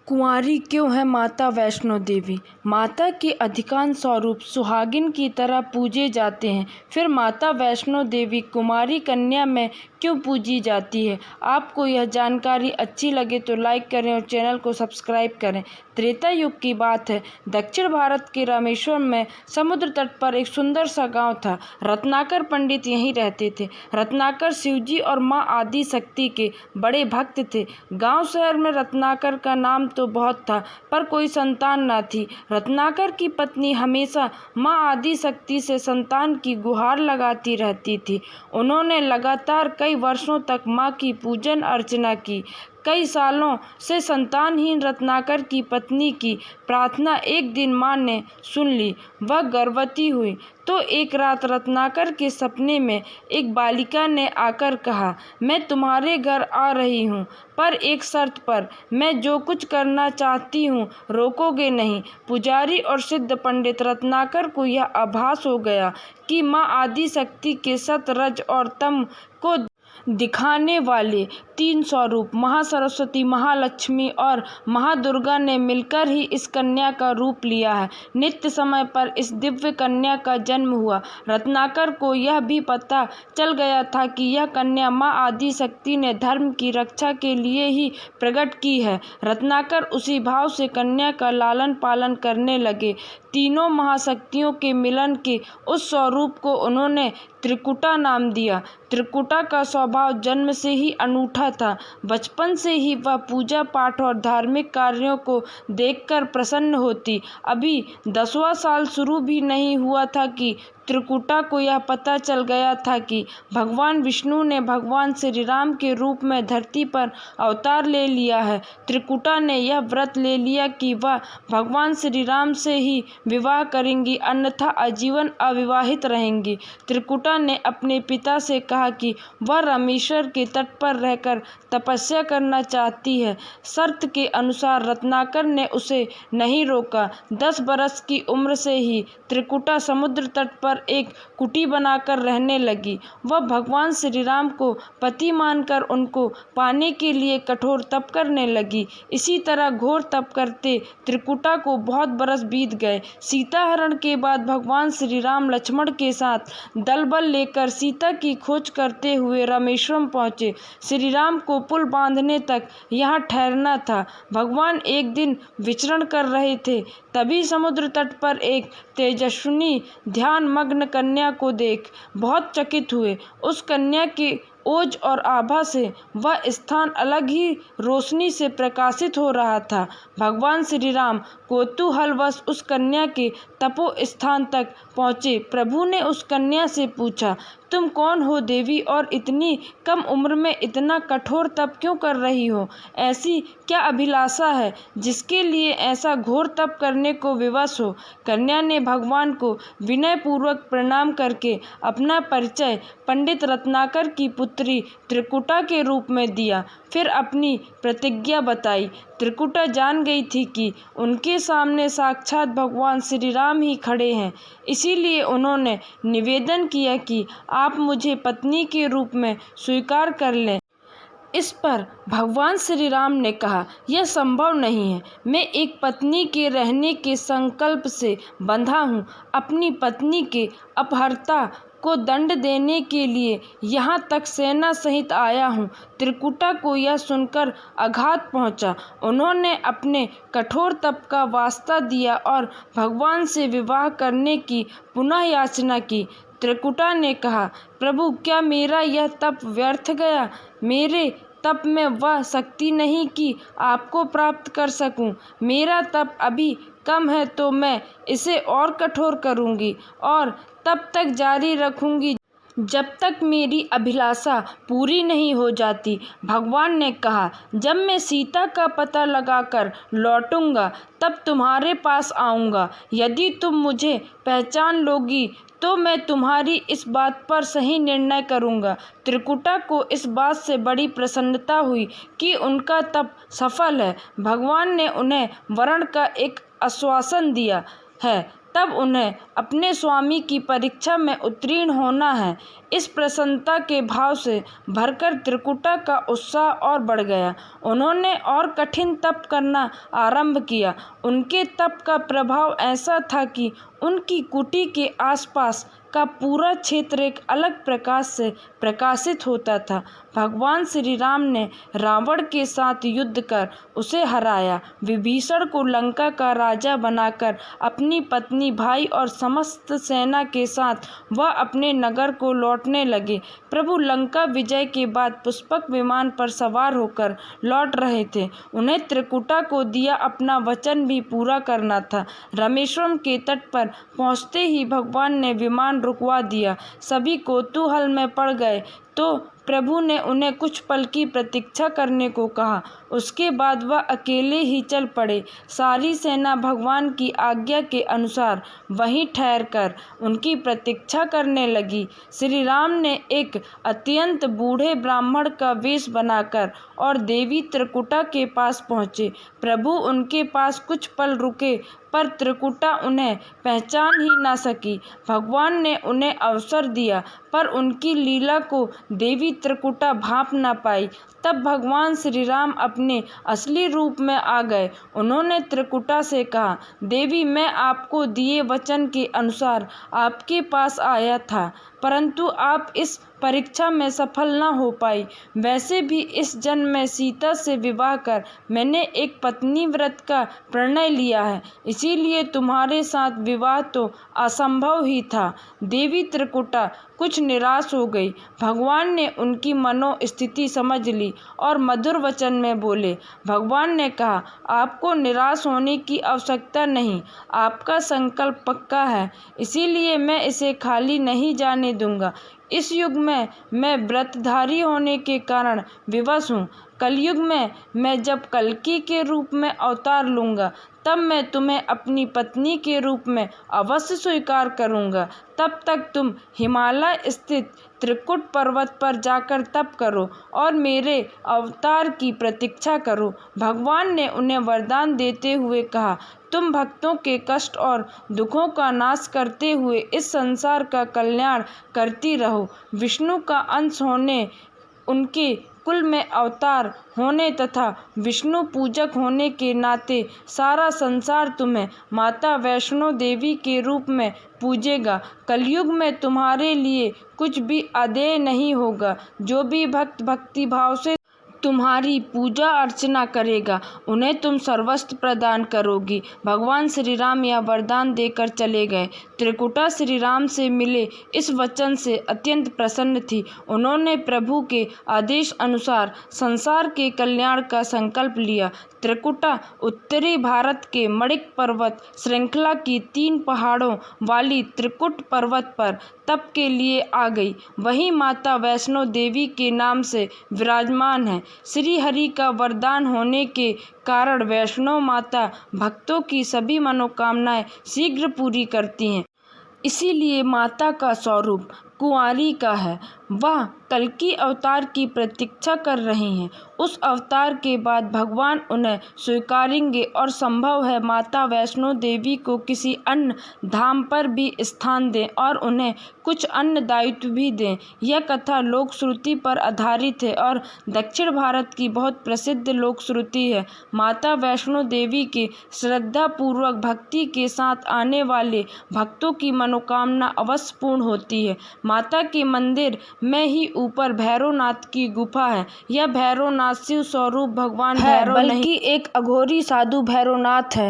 कुंवारी क्यों है माता वैष्णो देवी? माता के अधिकांश स्वरूप सुहागिन की तरह पूजे जाते हैं। फिर माता वैष्णो देवी कुमारी कन्या में क्यों पूजी जाती है? आपको यह जानकारी अच्छी लगे तो लाइक करें और चैनल को सब्सक्राइब करें। त्रेता युग की बात है। दक्षिण भारत के रामेश्वरम में समुद्र तट पर एक सुंदर सा गांव था। रत्नाकर पंडित यहीं रहते थे। रत्नाकर शिवजी और माँ आदि शक्ति के बड़े भक्त थे। गांव शहर में रत्नाकर का नाम तो बहुत था, पर कोई संतान न थी। रत्नाकर की पत्नी हमेशा माँ आदि शक्ति से संतान की गुहार लगाती रहती थी। उन्होंने लगातार कई वर्षों तक माँ की पूजन अर्चना की। कई सालों से संतानहीन रत्नाकर की पत्नी की प्रार्थना एक दिन माँ ने सुन ली। वह गर्भवती हुई तो एक रात रत्नाकर के सपने में एक बालिका ने आकर कहा, मैं तुम्हारे घर आ रही हूँ, पर एक शर्त पर। मैं जो कुछ करना चाहती हूँ रोकोगे नहीं। पुजारी और सिद्ध पंडित रत्नाकर को यह आभास हो गया कि माँ आदि शक्ति के सत रज और तम को दिखाने वाले तीन स्वरूप महासरस्वती, महालक्ष्मी और महादुर्गा ने मिलकर ही इस कन्या का रूप लिया है। नित्य समय पर इस दिव्य कन्या का जन्म हुआ। रत्नाकर को यह भी पता चल गया था कि यह कन्या माँ आदि शक्ति ने धर्म की रक्षा के लिए ही प्रकट की है। रत्नाकर उसी भाव से कन्या का लालन पालन करने लगे। तीनों महाशक्तियों के मिलन के उस स्वरूप को उन्होंने त्रिकुटा नाम दिया। त्रिकुटा का स्वभाव जन्म से ही अनूठा था। बचपन से ही वह पूजा पाठ और धार्मिक कार्यों को देखकर प्रसन्न होती। अभी 10वां साल शुरू भी नहीं हुआ था कि त्रिकुटा को यह पता चल गया था कि भगवान विष्णु ने भगवान श्री राम के रूप में धरती पर अवतार ले लिया है। त्रिकुटा ने यह व्रत ले लिया कि वह भगवान श्री राम से ही विवाह करेंगी, अन्यथा आजीवन अविवाहित रहेंगी। त्रिकुटा ने अपने पिता से कहा कि वह रामेश्वर के तट पर रहकर तपस्या करना चाहती है। शर्त के अनुसार रत्नाकर ने उसे नहीं रोका। 10 बरस की उम्र से ही त्रिकुटा समुद्र तट पर एक कुटी बनाकर रहने लगी। वह भगवान श्री राम को पति मानकर उनको पाने के लिए कठोर तप करने लगी। इसी तरह घोर तप करते त्रिकुटा को बहुत बरस बीत गए। सीता हरण के बाद भगवान श्री राम लक्ष्मण के साथ दल बल लेकर सीता की खोज करते हुए रामेश्वरम पहुंचे। श्री राम को पुल बांधने तक यहाँ ठहरना था। भगवान एक दिन विचरण कर रहे थे, तभी समुद्र तट पर एक तेजस्विनी ध्यान मग्न कन्या को देख बहुत चकित हुए। उस कन्या के ओज और आभा से वह स्थान अलग ही रोशनी से प्रकाशित हो रहा था। भगवान श्री राम कौतूहलवश उस कन्या के तपो स्थान तक पहुँचे। प्रभु ने उस कन्या से पूछा, तुम कौन हो देवी, और इतनी कम उम्र में इतना कठोर तप क्यों कर रही हो? ऐसी क्या अभिलाषा है जिसके लिए ऐसा घोर तप करने को विवश हो? कन्या ने भगवान को विनयपूर्वक प्रणाम करके अपना परिचय पंडित रत्नाकर की पुत्री त्रिकुटा के रूप में दिया। फिर अपनी प्रतिज्ञा बताई। त्रिकुटा जान गई थी कि उनके सामने साक्षात भगवान श्री राम ही खड़े हैं। इसीलिए उन्होंने निवेदन किया कि आप मुझे पत्नी के रूप में स्वीकार कर लें। इस पर भगवान श्री राम ने कहा, यह संभव नहीं है। मैं एक पत्नी के रहने के संकल्प से बंधा हूँ। अपनी पत्नी के अपहर्ता को दंड देने के लिए यहाँ तक सेना सहित आया हूँ। त्रिकुटा को यह सुनकर आघात पहुँचा। उन्होंने अपने कठोर तप का वास्ता दिया और भगवान से विवाह करने की पुनः याचना की। त्रिकुटा ने कहा, प्रभु, क्या मेरा यह तप व्यर्थ गया? मेरे तप में वह शक्ति नहीं कि आपको प्राप्त कर सकूं। मेरा तप अभी कम है तो मैं इसे और कठोर करूंगी और तब तक जारी रखूंगी जब तक मेरी अभिलाषा पूरी नहीं हो जाती। भगवान ने कहा, जब मैं सीता का पता लगाकर लौटूंगा तब तुम्हारे पास आऊँगा। यदि तुम मुझे पहचान लोगी तो मैं तुम्हारी इस बात पर सही निर्णय करूँगा। त्रिकुटा को इस बात से बड़ी प्रसन्नता हुई कि उनका तप सफल है। भगवान ने उन्हें वरण का एक आश्वासन दिया है। तब उन्हें अपने स्वामी की परीक्षा में उत्तीर्ण होना है। इस प्रसन्नता के भाव से भरकर त्रिकुटा का उत्साह और बढ़ गया। उन्होंने और कठिन तप करना आरंभ किया। उनके तप का प्रभाव ऐसा था कि उनकी कुटी के आसपास का पूरा क्षेत्र एक अलग प्रकाश से प्रकाशित होता था। भगवान श्री राम ने रावण के साथ युद्ध कर उसे हराया। विभीषण को लंका का राजा बनाकर अपनी पत्नी, भाई और समस्त सेना के साथ वह अपने नगर को लौटने लगे। प्रभु लंका विजय के बाद पुष्पक विमान पर सवार होकर लौट रहे थे। उन्हें त्रिकुटा को दिया अपना वचन भी पूरा करना था। रामेश्वरम के तट पर पहुंचते ही भगवान ने विमान रुकवा दिया। सभी कौतूहल में पड़ गए तो प्रभु ने उन्हें कुछ पल की प्रतीक्षा करने को कहा। उसके बाद वह अकेले ही चल पड़े। सारी सेना भगवान की आज्ञा के अनुसार वहीं ठहरकर उनकी प्रतीक्षा करने लगी। श्री राम ने एक अत्यंत बूढ़े ब्राह्मण का वेश बनाकर और देवी त्रिकुटा के पास पहुँचे। प्रभु उनके पास कुछ पल रुके पर त्रिकुटा उन्हें पहचान ही ना सकी। भगवान ने उन्हें अवसर दिया पर उनकी लीला को देवी त्रिकुटा भांप न पाई। तब भगवान श्री राम अपने असली रूप में आ गए। उन्होंने त्रिकुटा से कहा, देवी, मैं आपको दिए वचन के अनुसार आपके पास आया था, परंतु आप इस परीक्षा में सफल न हो पाई। वैसे भी इस जन्म में सीता से विवाह कर मैंने एक पत्नी व्रत का प्रणय लिया है, इसीलिए तुम्हारे साथ विवाह तो असंभव ही था। देवी त्रिकुटा कुछ निराश हो गई। भगवान ने उनकी मनोस्थिति समझ ली और मधुर वचन में बोले। भगवान ने कहा, आपको निराश होने की आवश्यकता नहीं, आपका संकल्प पक्का है, इसीलिए मैं इसे खाली नहीं जाने दूंगा। इस युग में मैं व्रतधारी होने के कारण विवश हूँ। कलयुग में मैं जब कल्कि के रूप में अवतार लूँगा तब मैं तुम्हें अपनी पत्नी के रूप में अवश्य स्वीकार करूँगा। तब तक तुम हिमालय स्थित त्रिकुट पर्वत पर जाकर तप करो और मेरे अवतार की प्रतीक्षा करो। भगवान ने उन्हें वरदान देते हुए कहा, तुम भक्तों के कष्ट और दुखों का नाश करते हुए इस संसार का कल्याण करती रहो। विष्णु का अंश होने, उनके कुल में अवतार होने तथा विष्णु पूजक होने के नाते सारा संसार तुम्हें माता वैष्णो देवी के रूप में पूजेगा। कलयुग में तुम्हारे लिए कुछ भी अदेय नहीं होगा। जो भी भक्त भक्ति भाव से तुम्हारी पूजा अर्चना करेगा उन्हें तुम सर्वस्व प्रदान करोगी। भगवान श्री राम यह वरदान देकर चले गए। त्रिकुटा श्री राम से मिले इस वचन से अत्यंत प्रसन्न थी। उन्होंने प्रभु के आदेश अनुसार संसार के कल्याण का संकल्प लिया। त्रिकुटा उत्तरी भारत के मणिक पर्वत श्रृंखला की 3 पहाड़ों वाली त्रिकुट पर्वत पर तप के लिए आ गई। वहीं माता वैष्णो देवी के नाम से विराजमान है। श्री हरि का वरदान होने के कारण वैष्णो माता भक्तों की सभी मनोकामनाएं शीघ्र पूरी करती हैं। इसीलिए माता का स्वरूप कुंवारी का है। वह कल्कि अवतार की प्रतीक्षा कर रही हैं। उस अवतार के बाद भगवान उन्हें स्वीकारेंगे और संभव है माता वैष्णो देवी को किसी अन्य धाम पर भी स्थान दें और उन्हें कुछ अन्य दायित्व भी दें। यह कथा लोक श्रुति पर आधारित है और दक्षिण भारत की बहुत प्रसिद्ध लोक श्रुति है। माता वैष्णो देवी के श्रद्धा पूर्वक भक्ति के साथ आने वाले भक्तों की मनोकामना अवश्य पूर्ण होती है। माता के मंदिर में ही ऊपर भैरवनाथ की गुफा है। यह भैरवनाथ शिव स्वरूप भगवान भैरव नहीं बल्कि एक अघोरी साधु भैरवनाथ है।